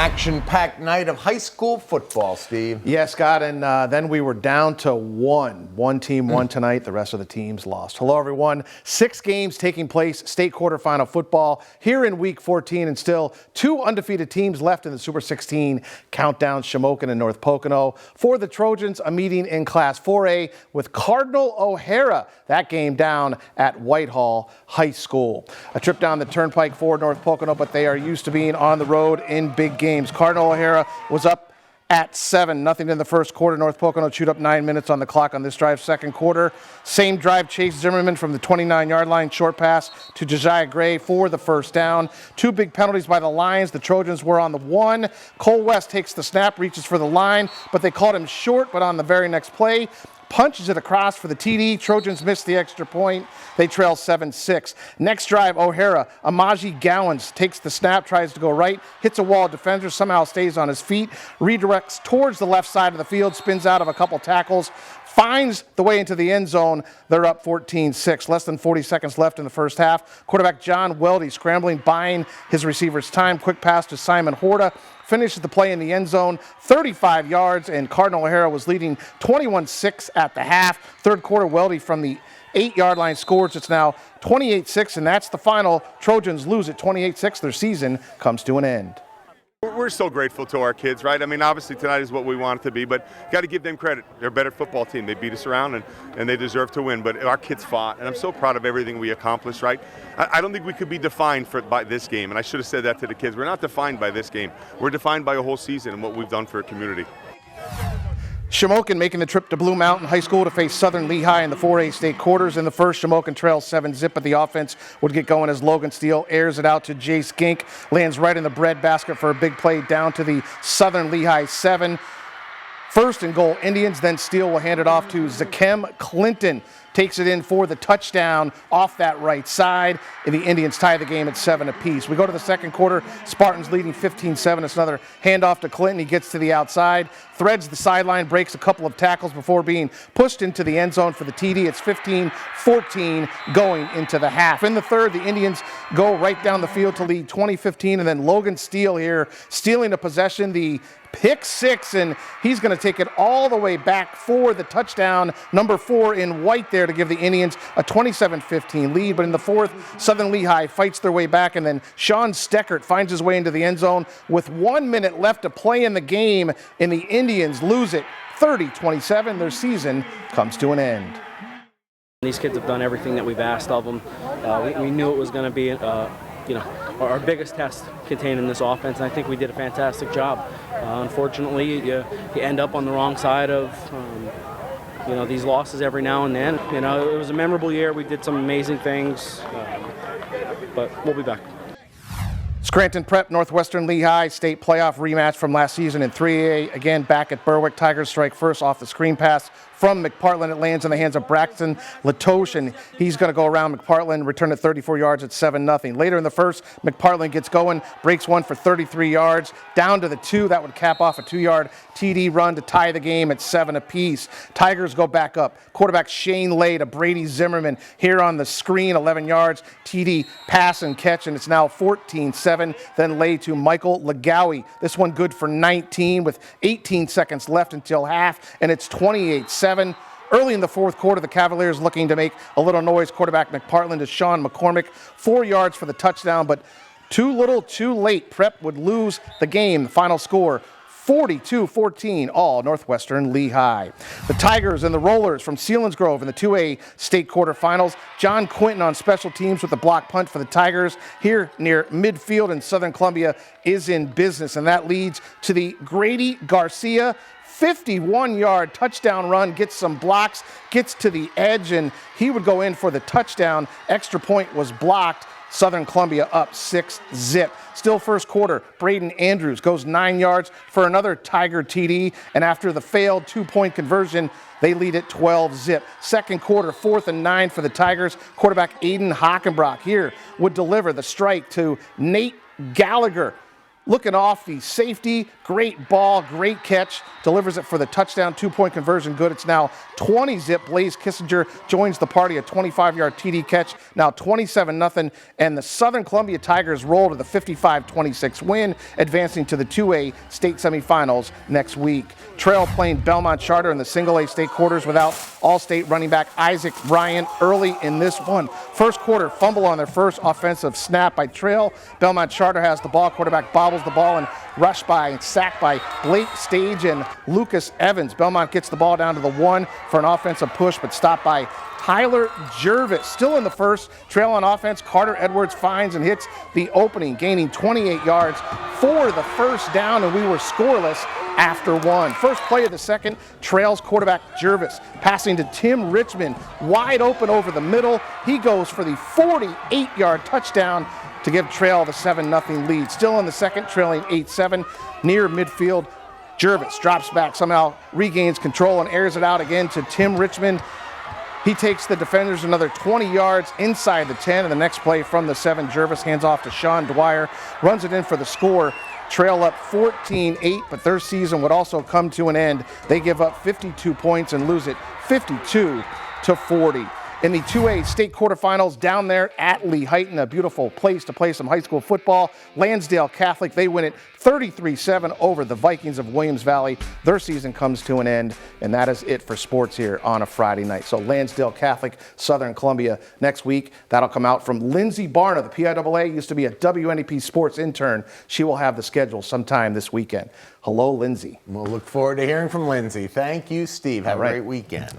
Action-packed night of high school football, Steve. Yes, Scott, and then we were down to one team won tonight. The rest of the teams lost. Hello, everyone. 6 games taking place, state quarterfinal football here in Week 14, and still 2 undefeated teams left in the Super 16 countdown, Shamokin and North Pocono. For the Trojans, a meeting in Class 4A with Cardinal O'Hara. That game down at Whitehall High School. A trip down the turnpike for North Pocono, but they are used to being on the road in big games. Cardinal O'Hara was up at 7-0 in the first quarter. North Pocono chewed up 9 minutes on the clock on this drive. Second quarter, same drive, Chase Zimmerman from the 29-yard line, short pass to Josiah Gray for the first down. 2 big penalties by the Lions. The Trojans were on the 1. Cole West takes the snap, reaches for the line, but they called him short, but on the very next play, punches it across for the TD. Trojans missed the extra point. They trail 7-6. Next drive, O'Hara, Amaji Gowans takes the snap, tries to go right, hits a wall of defenders, somehow stays on his feet, redirects towards the left side of the field, spins out of a couple tackles, finds the way into the end zone. They're up 14-6. Less than 40 seconds left in the first half. Quarterback John Weldy scrambling, buying his receiver's time. Quick pass to Simon Horta. Finishes the play in the end zone, 35 yards, and Cardinal O'Hara was leading 21-6 at the half. Third quarter, Weldy from the 8-yard line scores. It's now 28-6, and that's the final. Trojans lose at 28-6. Their season comes to an end. We're so grateful to our kids, right? I mean, obviously tonight is what we want it to be, but got to give them credit. They're a better football team. They beat us around, and they deserve to win. But our kids fought, and I'm so proud of everything we accomplished, right? I don't think we could be defined by this game, and I should have said that to the kids. We're not defined by this game. We're defined by a whole season and what we've done for a community. Shamokin making the trip to Blue Mountain High School to face Southern Lehigh in the 4A state quarters. In the first, Shamokin trails 7-0, but the offense would get going as Logan Steele airs it out to Jace Gink. Lands right in the breadbasket for a big play down to the Southern Lehigh 7. First and goal, Indians. Then Steele will hand it off to Zakem Clinton. Takes it in for the touchdown off that right side, and the Indians tie the game at 7 apiece. We go to the second quarter. Spartans leading 15-7. It's another handoff to Clinton. He gets to the outside, threads the sideline, breaks a couple of tackles before being pushed into the end zone for the TD. It's 15-14 going into the half. In the third, the Indians go right down the field to lead 20-15, and then Logan Steele here stealing a possession, the pick 6, and he's going to take it all the way back for the touchdown, number 4 in white there to give the Indians a 27-15 lead. But in the fourth, Southern Lehigh fights their way back, and then Sean Steckert finds his way into the end zone with 1 minute left to play in the game, and the Indians lose it 30-27. Their season comes to an end. These kids have done everything that we've asked of them. We knew it was going to be our biggest test contained in this offense, and I think we did a fantastic job. Unfortunately, you end up on the wrong side of these losses every now and then. It was a memorable year. We did some amazing things, but we'll be back. Scranton Prep, Northwestern Lehigh state playoff rematch from last season in 3A. Again, back at Berwick. Tigers strike first off the screen pass from McPartland. It lands in the hands of Braxton Latosh, and he's going to go around McPartland, return it 34 yards at 7-0. Later in the first, McPartland gets going, breaks one for 33 yards, down to the 2. That would cap off a 2-yard TD run to tie the game at 7 apiece. Tigers go back up. Quarterback Shane Lay to Brady Zimmerman here on the screen, 11 yards, TD pass and catch, and it's now 14-7. Then Lay to Michael Legawi. This one good for 19 with 18 seconds left until half, and it's 28-7. Early in the fourth quarter, the Cavaliers looking to make a little noise. Quarterback McPartland to Sean McCormick, 4 yards for the touchdown, but too little, too late. Prep would lose the game. The final score, 42-14, all Northwestern Lehigh. The Tigers and the Rollers from Selinsgrove in the 2A state quarterfinals. John Quinton on special teams with the block punt for the Tigers here near midfield, and Southern Columbia is in business, and that leads to the Grady Garcia 51-yard touchdown run, gets some blocks, gets to the edge, and he would go in for the touchdown. Extra point was blocked. Southern Columbia up 6-0. Still first quarter, Braden Andrews goes 9 yards for another Tiger TD, and after the failed 2-point conversion, they lead it 12-0. Second quarter, 4th and 9 for the Tigers. Quarterback Aiden Hockenbrock here would deliver the strike to Nate Gallagher. Looking off, the safety, great ball, great catch, delivers it for the touchdown, 2-point conversion, good. It's now 20-zip. Blaze Kissinger joins the party, a 25-yard TD catch, now 27-0, and the Southern Columbia Tigers roll to the 55-26 win, advancing to the 2A state semifinals next week. Trail playing Belmont Charter in the single-A state quarters without all-state running back Isaac Ryan early in this one. First quarter, fumble on their first offensive snap by Trail. Belmont Charter has the ball, quarterback bobbles the ball and rushed by and sacked by Blake Stage and Lucas Evans. Belmont gets the ball down to the 1 for an offensive push, but stopped by Tyler Jervis. Still in the first, Trail on offense, Carter Edwards finds and hits the opening, gaining 28 yards for the first down, and we were scoreless after 1. First play of the second, Trail's quarterback Jervis passing to Tim Richmond, wide open over the middle. He goes for the 48-yard touchdown to give Trail the 7-0 lead. Still in the second, trailing 8-7 near midfield. Jervis drops back, somehow regains control and airs it out again to Tim Richmond. He takes the defenders another 20 yards inside the 10, and the next play from the 7, Jervis hands off to Sean Dwyer, runs it in for the score. Trail up 14-8, but their season would also come to an end. They give up 52 points and lose it 52-40. In the 2A state quarterfinals down there at Lehigh, a beautiful place to play some high school football. Lansdale Catholic, they win it 33-7 over the Vikings of Williams Valley. Their season comes to an end, and that is it for sports here on a Friday night. So Lansdale Catholic, Southern Columbia next week. That'll come out from Lindsay Barna, the PIAA, used to be a WNEP sports intern. She will have the schedule sometime this weekend. Hello, Lindsay. We'll look forward to hearing from Lindsay. Thank you, Steve. Have a great weekend.